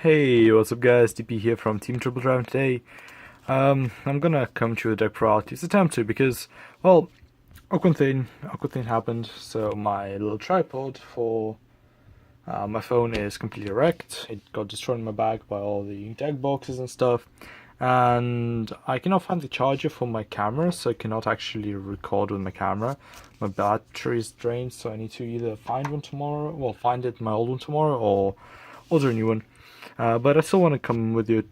Hey, what's up guys, DP here from Team Triple Drive today. I'm gonna come to a deck priority. It's attempt to because, well, awkward thing happened, so my little tripod for my phone is completely wrecked. It got destroyed in my bag by all the deck boxes and stuff, and I cannot find the charger for my camera, so I cannot actually record with my camera. My battery is drained, so I need to either find one tomorrow, well, find it my old one tomorrow, or order a new one. But I still want to come to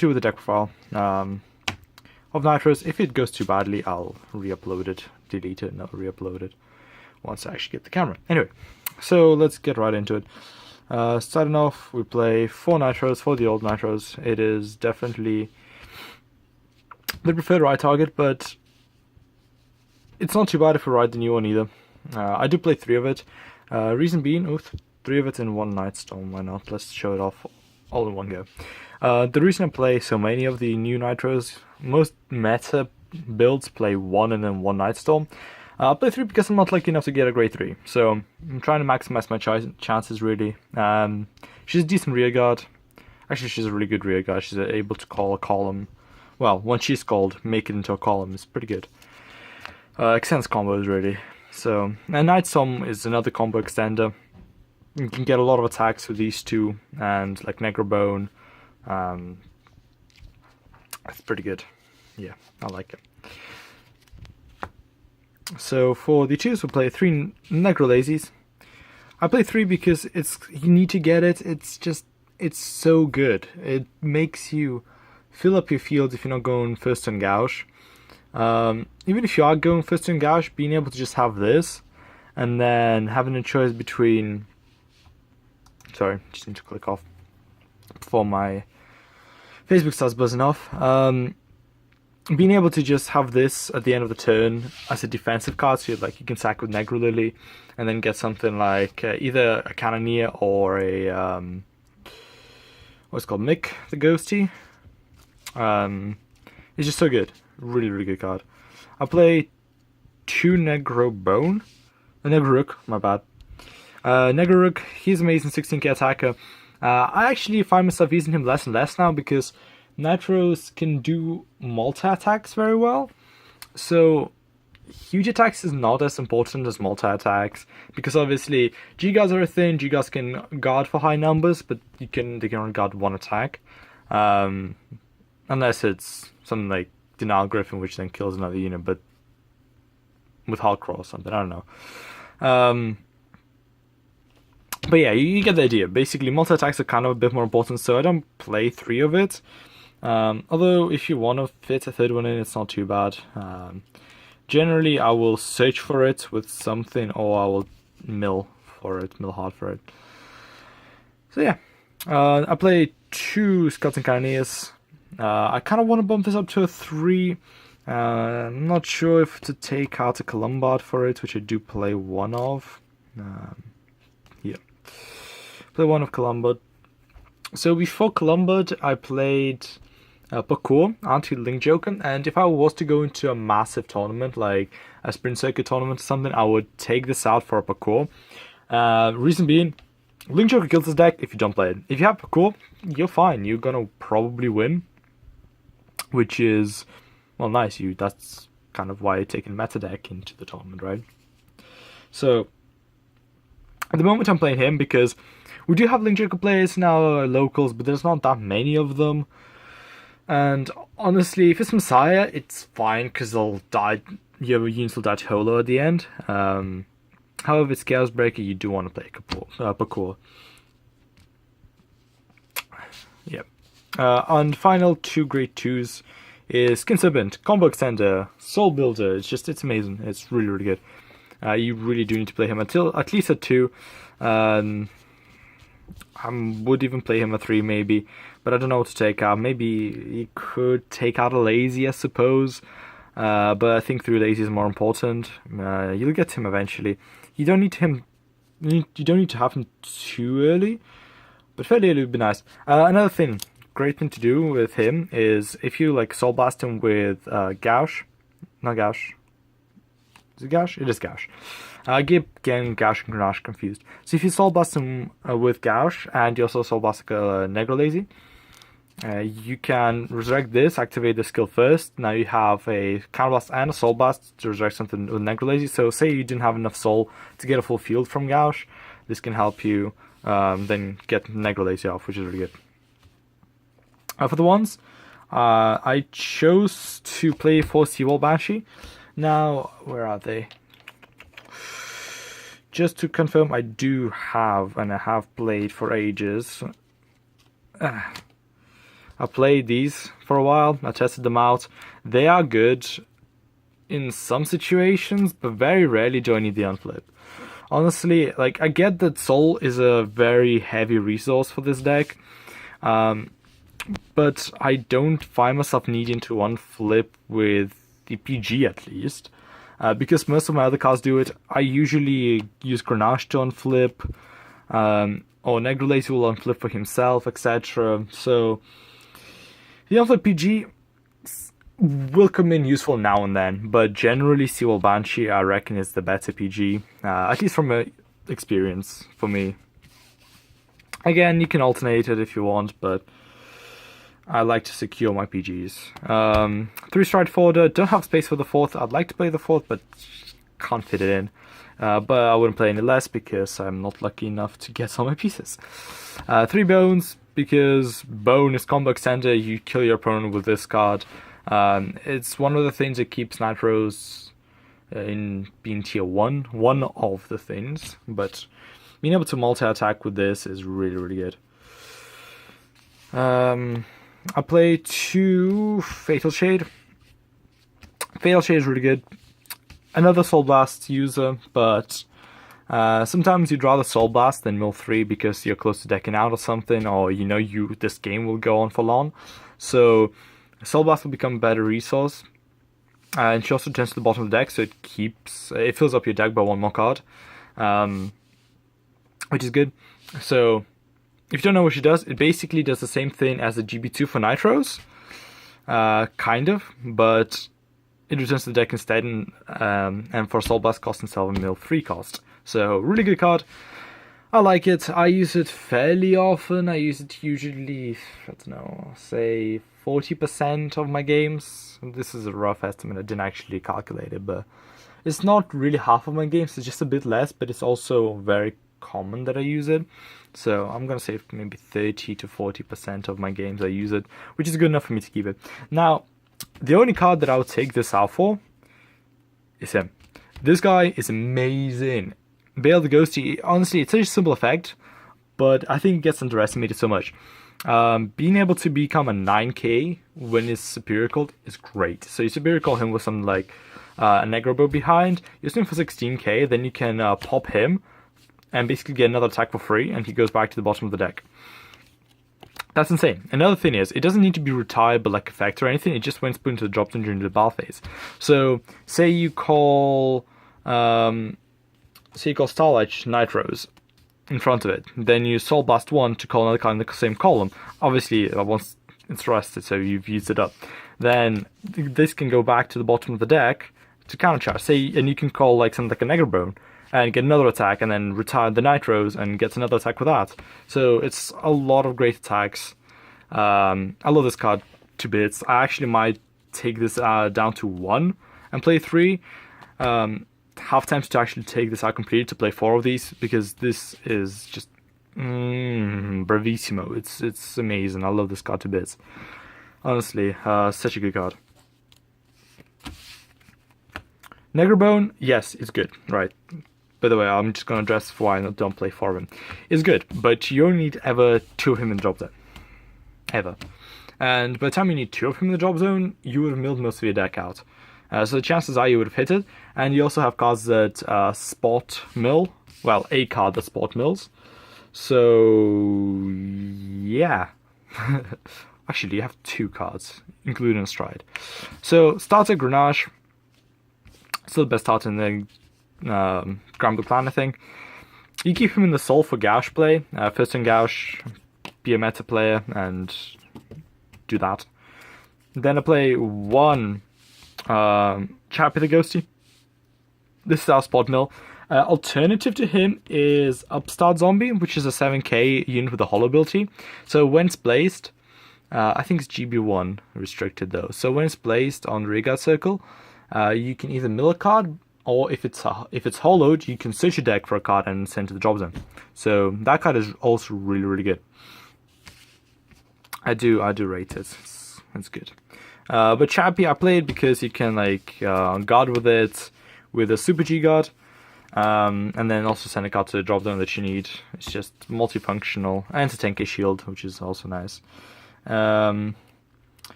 you with a deck profile of Nightrose. If it goes too badly, I'll re-upload it, delete it, and I'll re-upload it once I actually get the camera. Anyway, so let's get right into it. Starting off, we play 4 Nightrose, for the old Nightrose. It is definitely the preferred ride target, but it's not too bad if we ride the new one either. I do play 3 of it. Reason being, 3 of it in one Nightstorm, why not? Let's show it off all in one go. The reason I play so many of the new Nitros, most meta builds play 1 and then 1 Nightstorm. I'll play 3 because I'm not lucky enough to get a grade 3, so I'm trying to maximize my chances really. She's a decent rear guard. Actually, she's a really good rear guard. She's able to call a column. Well, once she's called, make it into a column. It's pretty good. Extends combos really. So, and Nightstorm is another combo extender. You can get a lot of attacks with these two, and like Necrobone. It's pretty good. Yeah, I like it. So for the twos, we'll play 3 Necrolazies. I play 3 because you need to get it. It's so good. It makes you fill up your field if you're not going first turn gouge. Even if you are going first turn gouge, being able to just have this, and then having a choice between. Sorry, just need to click off before my Facebook starts buzzing off. Being able to just have this at the end of the turn as a defensive card, so you can sack with Negro Lily, and then get something like either a Cannoneer or a what's it called, Mick the Ghosty. It's just so good, really really good card. I play 2 Negro Rook, my bad. Negaruk, he's amazing, 16k attacker. I actually find myself using him less and less now because Nightrose can do multi-attacks very well. So huge attacks is not as important as multi-attacks because obviously G-Guards are a thing. G-Guards can guard for high numbers, but they can only guard 1 attack. Unless it's something like Denial Griffin, which then kills another unit, but with Hardcore or something, I don't know. But yeah, you get the idea. Basically, multi-attacks are kind of a bit more important, so I don't play 3 of it. Although, if you want to fit a 3rd one in, it's not too bad. Generally, I will search for it with something, or I will mill hard for it. So yeah, I play 2 Scouts and Cannoneers. I kind of want to bump this up to a 3. I'm not sure if to take out a Columbard for it, which I do play 1 of. Yeah. Play 1 of Columbard. So before Columbard, I played Parkour, Anti-Link Joker, and if I was to go into a massive tournament, like a Sprint Circuit tournament or something, I would take this out for a Parkour. Reason being, Link Joker kills this deck if you don't play it. If you have Parkour, you're fine. You're gonna probably win, which is, well, nice. That's kind of why you're taking meta deck into the tournament, right? So at the moment I'm playing him because we do have Link Joker players now, locals, but there's not that many of them. And honestly, if it's Messiah, it's fine because they'll die. Your units will die to Holo at the end. However, it's Chaos Breaker, you do want to play Parkour. Yep. And final 2 grade 2s is Skin Serpent, Combo Extender, Soul Builder. It's amazing. It's really really good. You really do need to play him at least at 2. I would even play him at 3 maybe, but I don't know what to take out. Maybe you could take out a Lazy, I suppose, but I think 3 Lazy is more important. You'll get him eventually. You don't need to have him too early, but fairly early would be nice. Another great thing to do with him is if you Soul Blast him with Gouge, not Gouge. Is it Gouge? It is Gouge. I keep getting Gauche and Grenache confused. So if you Soul Blast him with Gauche, and you also Soul Blast Negro Lazy, you can resurrect this, activate the skill first. Now you have a Counter Blast and a Soul Blast to resurrect something with Negro Lazy. So say you didn't have enough Soul to get a full field from Gauche, this can help you then get Negro Lazy off, which is really good. For the ones, I chose to play 4 Seawall Banshee. Now, where are they? Just to confirm, I do have, and I have played for ages. I played these for a while, I tested them out. They are good in some situations, but very rarely do I need the unflip. Honestly, like, I get that Soul is a very heavy resource for this deck, but I don't find myself needing to unflip with the PG at least, because most of my other cards do it. I usually use Grenache to unflip, or Negro Lazy will unflip for himself, etc. So the unflip PG will come in useful now and then, but generally Seawall Banshee I reckon is the better PG, at least from experience for me. Again, you can alternate it if you want, but I like to secure my PGs. 3 Stride Forwarder, don't have space for the 4th. I'd like to play the 4th, but can't fit it in. But I wouldn't play any less because I'm not lucky enough to get all my pieces. 3 Bones, because Bone is combo extender, you kill your opponent with this card. It's one of the things that keeps Nightrose in being tier 1. One of the things, but being able to multi-attack with this is really, really good. I play 2 Fatal Shade. Fatal Shade is really good. Another Soul Blast user, but sometimes you'd rather Soul Blast than mill 3 because you're close to decking out or something, or you know this game will go on for long. So Soul Blast will become a better resource. And she also turns to the bottom of the deck, so it fills up your deck by 1 more card, which is good. So if you don't know what she does, it basically does the same thing as the GB2 for Nightrose, kind of, but it returns to the deck instead, and for Soul Blast cost itself a mill 3 cost. So really good card. I like it. I use it fairly often. I use it usually, I don't know, say 40% of my games. This is a rough estimate, I didn't actually calculate it, but it's not really half of my games, it's just a bit less, but it's also very common that I use it. So I'm gonna say maybe 30 to 40% of my games I use it, which is good enough for me to keep it. Now, the only card that I would take this out for is him. This guy is amazing. Bale the Ghosty, honestly, it's such a simple effect, but I think it gets underestimated so much. Being able to become a 9k when his superior called is great. So you superior call him with something like a Negro Bow behind, you swing for 16k, then you can pop him and basically get another attack for free, and he goes back to the bottom of the deck. That's insane. Another thing is, it doesn't need to be retired by like effect or anything, it just went put into the drop zone during the battle phase. So, say you call Starlight Nightrose in front of it, then you Soul Blast 1 to call another card in the same column. Obviously, once it's rested, so you've used it up. Then this can go back to the bottom of the deck to countercharge. And you can call like something like a Negro Bone and get another attack, and then retire the Nightrose and gets another attack with that. So it's a lot of great attacks. I love this card to bits. I actually might take this down to 1 and play 3. Half tempted to actually take this out completely to play 4 of these, because this is just bravissimo. It's amazing. I love this card to bits. Honestly, such a good card. Negerbone, yes, it's good, right. By the way, I'm just going to address why I don't play 4 of him. It's good, but you only need ever 2 of him in the drop zone. Ever. And by the time you need 2 of him in the drop zone, you would have milled most of your deck out. So the chances are you would have hit it, and you also have cards that spot mill. Well, a card that spot mills. So, yeah. Actually, you have 2 cards, including a Stride. So, starter Grenache. Still the best start in the Granblue clan, I think. You keep him in the soul for Gauche play. First turn Gauche, be a meta player, and do that. Then I play 1 Chappy the Ghosty. This is our spot mill. Alternative to him is Upstart Zombie, which is a 7k unit with a hollow ability. So when it's placed, I think it's GB1 restricted though. So when it's placed on the rearguard circle, you can either mill a card, or if it's hollowed, you can search your deck for a card and send to the drop zone. So that card is also really good. I do rate it. It's good. But Chappie, I played because you can like guard with it with a Super G guard. And then also send a card to the drop zone that you need. It's just multifunctional, and it's a 10k shield, which is also nice. For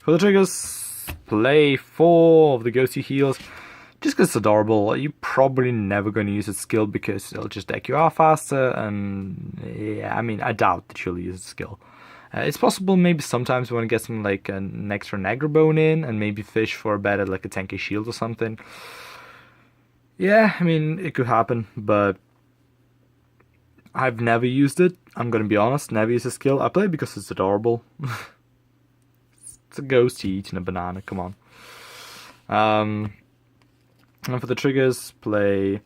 the triggers, play 4 of the Ghosty heals, just because it's adorable. You're probably never going to use its skill because it'll just deck you out faster, and yeah, I mean, I doubt that you'll use its skill. It's possible maybe sometimes you want to get some like an extra Negro Bone in, and maybe fish for a better like a 10k shield or something. Yeah, I mean, it could happen, but I've never used it. I'm going to be honest, never used the skill. I play it because it's adorable. It's a ghosty eating a banana, come on. And for the triggers, play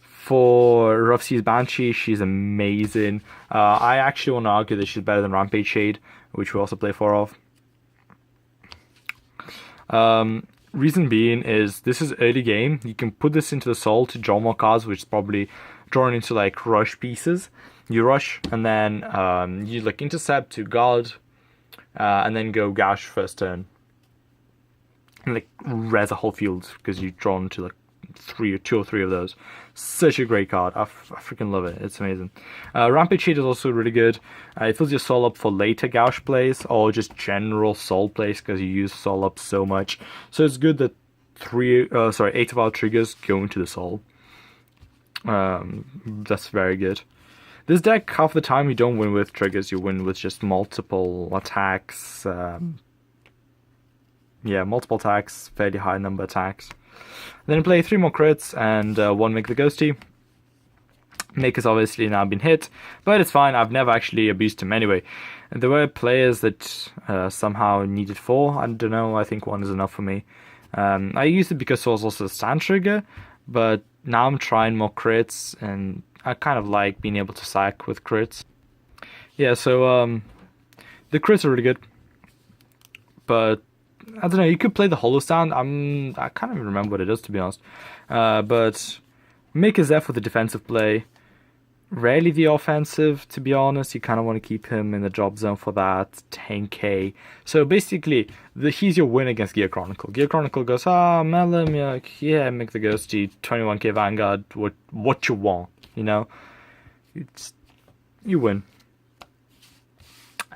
for Rough Seas Banshee. She's amazing. I actually want to argue that she's better than Rampage Shade, which we also play 4 of. Reason being is this is early game. You can put this into the soul to draw more cards, which is probably drawn into like rush pieces. You rush and then you like intercept to guard, and then go gouge first turn, and like res a whole field because you've drawn to like 2 or 3 of those. Such a great card. I freaking love it. It's amazing. Rampage Shade is also really good. It fills your soul up for later gouge plays or just general soul plays because you use soul up so much. So it's good that 8 of our triggers go into the soul. That's very good. This deck, half the time you don't win with triggers, you win with just multiple attacks. Multiple attacks, fairly high number attacks. Then play 3 more crits and 1 Make the Ghosty. Make has obviously now been hit, but it's fine. I've never actually abused him anyway. And there were players that somehow needed 4. I don't know. I think 1 is enough for me. I used it because it was also a stand trigger, but now I'm trying more crits, and I kind of like being able to sack with crits. Yeah, so the crits are really good, but I don't know, you could play the hollow stand. I can't even remember what it is, to be honest. But Mick is there for the defensive play. Rarely the offensive, to be honest. You kind of want to keep him in the drop zone for that 10k. So basically, he's your win against Gear Chronicle. Gear Chronicle goes, Melon, you're like, yeah, make the Ghosty, 21k Vanguard, what you want, you know? You win.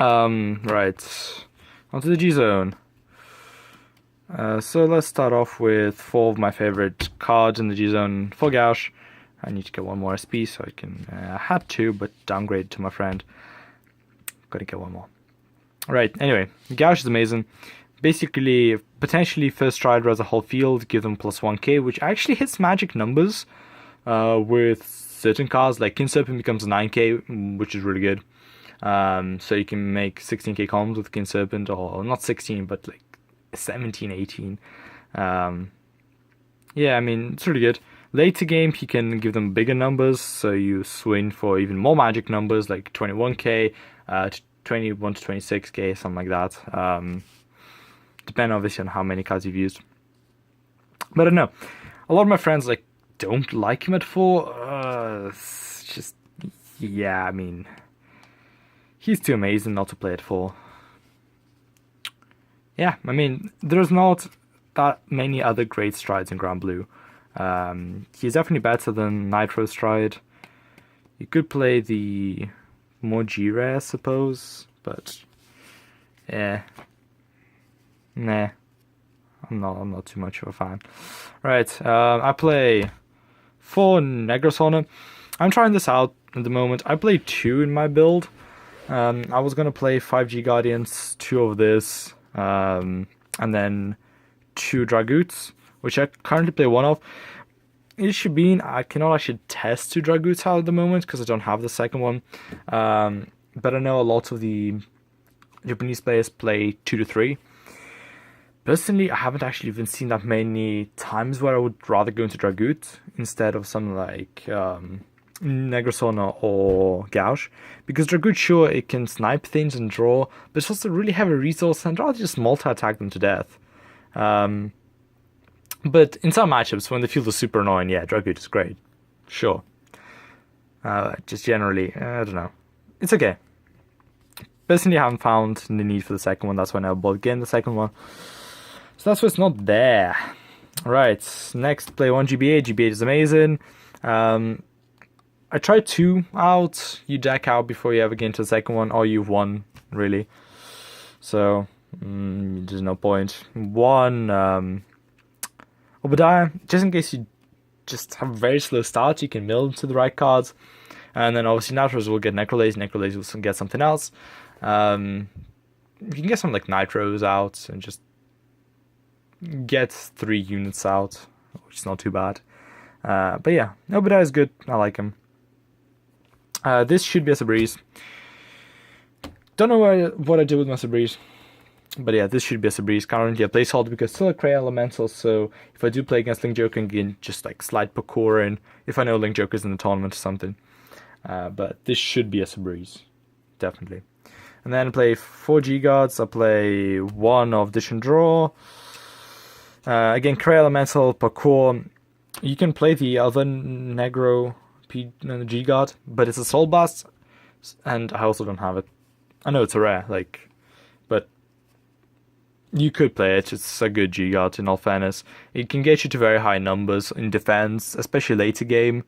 Right. Onto the G zone. So let's start off with 4 of my favorite cards in the G zone for gouge. I need to get 1 more SP so I can. I had 2, but downgraded to my friend. Gotta get 1 more. Right, anyway, gouge is amazing. Basically, potentially first strider as a whole field, give them plus 1k, which actually hits magic numbers with certain cards. Like Kin Serpent becomes a 9k, which is really good. So you can make 16k comms with Kin Serpent, or not 16, but like 17, 18. Yeah, I mean, it's really good. Later game, you can give them bigger numbers, so you swing for even more magic numbers, like 21k, 21 to 26k, something like that. Depending obviously on how many cards you've used. But I don't know. A lot of my friends like don't like him at 4. It's just, yeah, I mean, he's too amazing not to play at 4. Yeah, I mean, there's not that many other great strides in Granblue. He's definitely better than Nightrose stride. You could play the more G-Rare, I suppose, but yeah, nah, I'm not too much of a fan. Right, I play 4 Negros on him. I'm trying this out at the moment. I play 2 in my build. I was gonna play 5G Guardians, 2 of this, and then 2 Dragoots, which I currently play 1 of. It should be, I cannot actually test 2 Dragoots out at the moment because I don't have the second one. But I know a lot of the Japanese players play 2 to 3. Personally, I haven't actually even seen that many times where I would rather go into Dragut instead of something like Negrosona or Gauche. Because Dragut, sure, it can snipe things and draw, but it's also really heavy resource, and I'd rather just multi-attack them to death. But in some matchups, when the field is super annoying, yeah, Dragut is great. Sure. Just generally, I don't know. It's okay. Personally, I haven't found the need for the second one. That's why I never bought again the second one. So that's why it's not there. Right, next, play one GB8. GB8 is amazing. I tried 2 out. You deck out before you ever get into the second one, or you've won, really. So, there's no point. 1, Obadiah, just in case you just have a very slow start, you can mill to the right cards. And then obviously Nightrose will get Necrolaze. Necrolaze will get something else. You can get some like Nightrose out and just get 3 units out, which is not too bad. But yeah, Obadiah is good. I like him. This should be a Sabreeze. Don't know what I did with my Sabreeze. But yeah, this should be a Sabreeze. Currently a placeholder because still a Cray Elemental, so if I do play against Link Joker, I can just like slide Parkour in if I know Link Joker's in the tournament or something. But this should be a Sabreeze. Definitely. And then I play 4 G-Guards. I play 1 of Dish and Draw. Again, Cray Elemental, Parkour. You can play the other Negro G-Guard, but it's a Soul Blast, and I also don't have it. I know it's a rare, but you could play it. It's a good G-Guard, in all fairness. It can get you to very high numbers in defense, especially later game,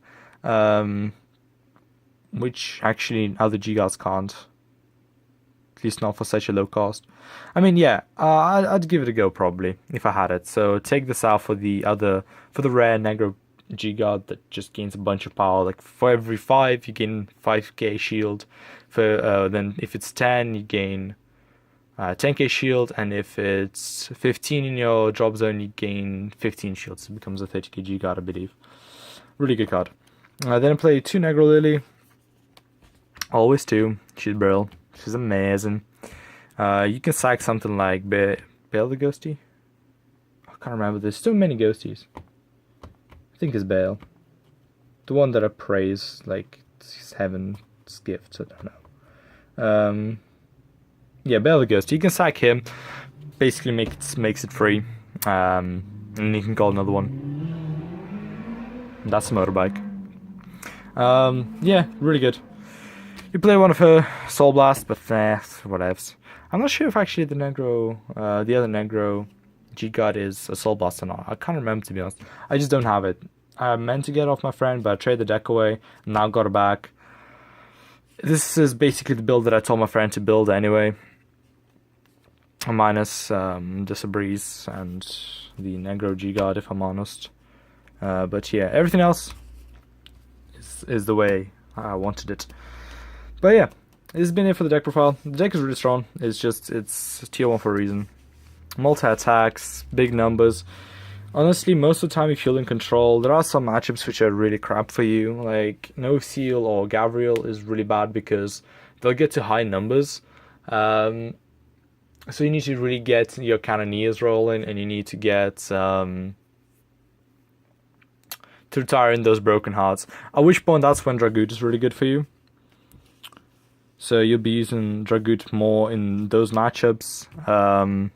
which actually other G-Guards can't. At least not for such a low cost. I mean, yeah, I'd give it a go probably if I had it. So take this out for the rare Negro G-Guard that just gains a bunch of power. Like for every 5, you gain 5k shield. For then if it's 10, you gain 10k shield, and if it's 15 in your drop zone, you gain 15 shields. It becomes a 30k G-Guard, I believe. Really good card. Then I play 2 Negro Lily. Always 2. She's brilliant. She's amazing. You can sack something like Bale the Ghosty. I can't remember. There's so many Ghosties. I think it's Bale. The one that I praise, like it's heaven's gift. I don't know. Yeah, Bale the Ghosty. You can sack him. Basically makes it free. And you can call another one. That's a motorbike. Yeah, really good. You play one of her Soul Blast, but whatevs. I'm not sure if actually the other Negro G-Guard is a Soul Blast or not. I can't remember, to be honest. I just don't have it. I meant to get it off my friend, but I traded the deck away, and now got it back. This is basically the build that I told my friend to build anyway. Minus the Sabreeze and the Negro G-Guard, if I'm honest. But yeah, everything else is the way I wanted it. But yeah, this has been it for the deck profile. The deck is really strong. It's tier 1 for a reason. Multi-attacks, big numbers. Honestly, most of the time if you're in control, there are some matchups which are really crap for you. Like No Seal or Gabriel is really bad because they'll get to high numbers. So you need to really get your Cannoneers rolling, and you need to get to retire in those Broken Hearts. At which point that's when Dragut is really good for you. So you'll be using Dragut more in those matchups, and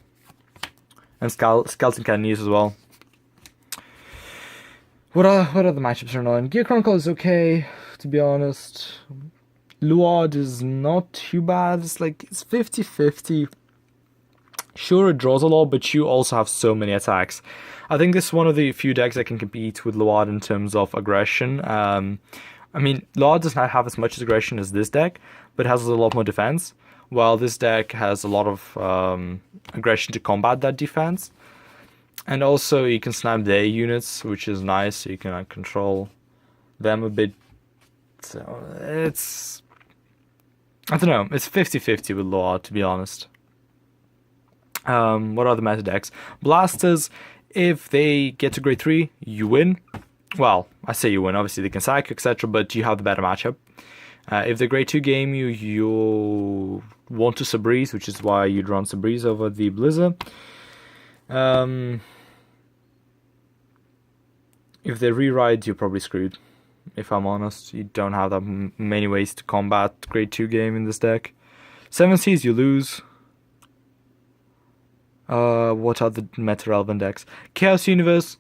Skeleton Cannoneers as well. What other matchups are annoying? Gear Chronicle is okay, to be honest. Luard is not too bad. It's 50-50. Sure, it draws a lot, but you also have so many attacks. I think this is one of the few decks that can compete with Luard in terms of aggression. I mean, Luard does not have as much aggression as this deck, but has a lot more defense, while this deck has a lot of aggression to combat that defense. And also, you can snipe their units, which is nice, so you can control them a bit. So, it's... I don't know, it's 50-50 with Luard, to be honest. What are the meta decks? Blasters, if they get to grade 3, you win. Well, I say you win, obviously they can sack, etc., but you have the better matchup. If the grade 2 game you want to Sabreeze, which is why you'd run Sabreeze over the Blizzard. If they rewrite, you're probably screwed. If I'm honest, you don't have that many ways to combat grade 2 game in this deck. 7 Seas, you lose. What are the meta-relevant decks? Chaos Universe,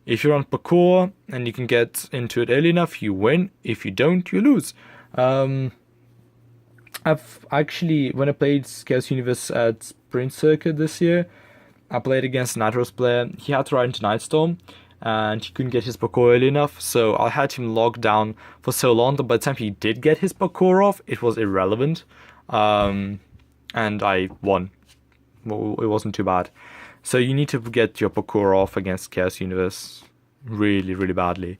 if you're on parkour and you can get into it early enough, you win. If you don't, you lose. I've actually, when I played Chaos Universe at Sprint Circuit this year, I played against a Nightrose player. He had to ride into Nightstorm, and he couldn't get his parkour early enough, so I had him locked down for so long that by the time he did get his parkour off, it was irrelevant. And I won. Well, it wasn't too bad. So you need to get your parkour off against Chaos Universe really, really badly.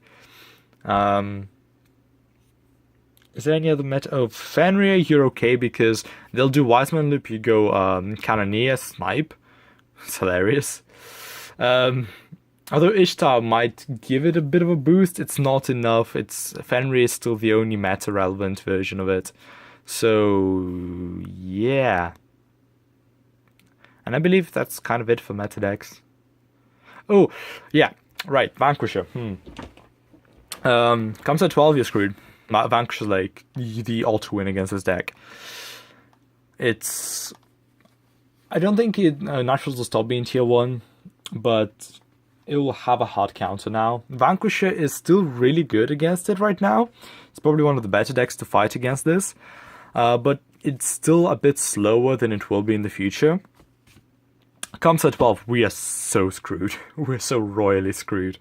Is there any other meta? Oh, Fenrir, you're okay because they'll do Wiseman Loop. You go Cannoneer, Snipe. It's hilarious. Although Ishtar might give it a bit of a boost, it's not enough. Fenrir is still the only meta-relevant version of it. So, yeah. And I believe that's kind of it for meta decks. Oh, yeah, right, Vanquisher. Comes at 12, you're screwed. Vanquisher's like the auto win against this deck. I don't think Naturals will stop being tier 1, but it will have a hard counter now. Vanquisher is still really good against it right now. It's probably one of the better decks to fight against this. But it's still a bit slower than it will be in the future. Comes at 12, we are so screwed. We're so royally screwed.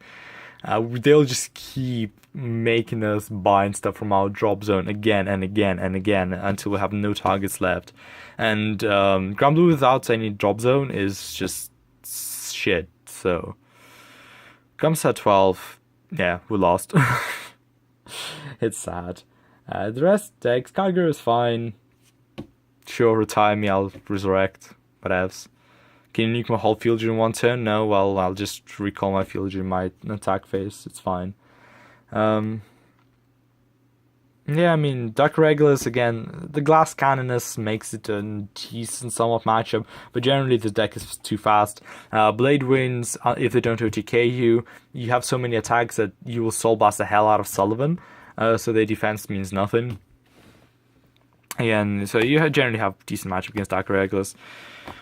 They'll just keep making us bind stuff from our drop zone again and again and again until we have no targets left. And Granblue without any drop zone is just shit. So comes at 12, yeah, we lost. It's sad. The rest decks, Calgary is fine. Sure, retire me, I'll resurrect. Whatevs. Can you nuke my whole field during one turn? No, well, I'll just recall my field during my attack phase. It's fine. Yeah, I mean, Dark Regulus, again, the Glass Cannonus makes it a decent somewhat matchup, but generally the deck is too fast. Blade Winds, if they don't OTK you, you have so many attacks that you will Soul Blast the hell out of Sullivan, so their defense means nothing. Again, so you generally have decent matchup against Dark Regulus.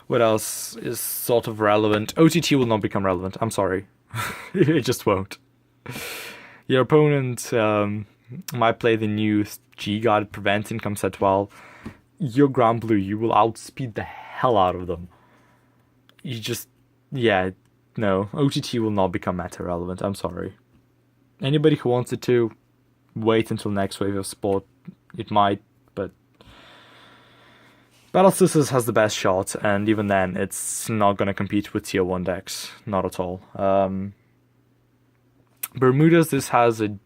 What else is sort of relevant? OTT will not become relevant. I'm sorry. It just won't. Your opponent might play the new G-Guard Preventing, comes at 12. Your Granblue, you will outspeed the hell out of them. You just... Yeah, no. OTT will not become meta relevant. I'm sorry. Anybody who wants it to, wait until next wave of sport. It might, but... Battle Scissors has the best shot, and even then, it's not going to compete with tier 1 decks. Not at all. Bermudas, this has a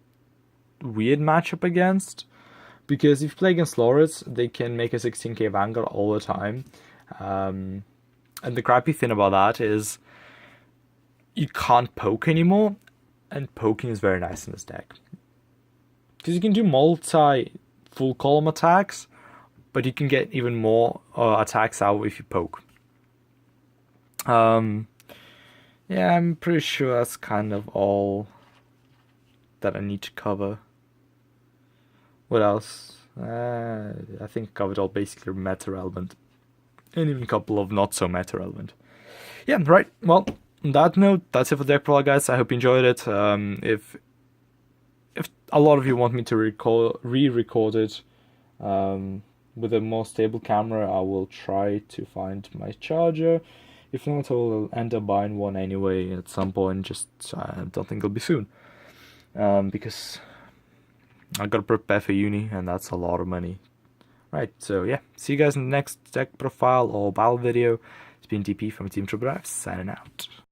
weird matchup against, because if you play against Lords, they can make a 16k Vanguard all the time. And the crappy thing about that is you can't poke anymore, and poking is very nice in this deck. Because you can do multi full column attacks, but you can get even more attacks out if you poke. Yeah, I'm pretty sure that's kind of all that I need to cover. What else? I think I covered all basically meta relevant, and even a couple of not so meta relevant. Yeah, right. Well, on that note, that's it for Deck Pro, guys. I hope you enjoyed it. If a lot of you want me to re-record it with a more stable camera, I will try to find my charger. If not, I'll end up buying one anyway at some point. Just I don't think it'll be soon, because I gotta prepare for uni, and that's a lot of money. Right, so yeah, see you guys in the next deck profile or battle video. It's been DP from Team Triple Drive, signing out.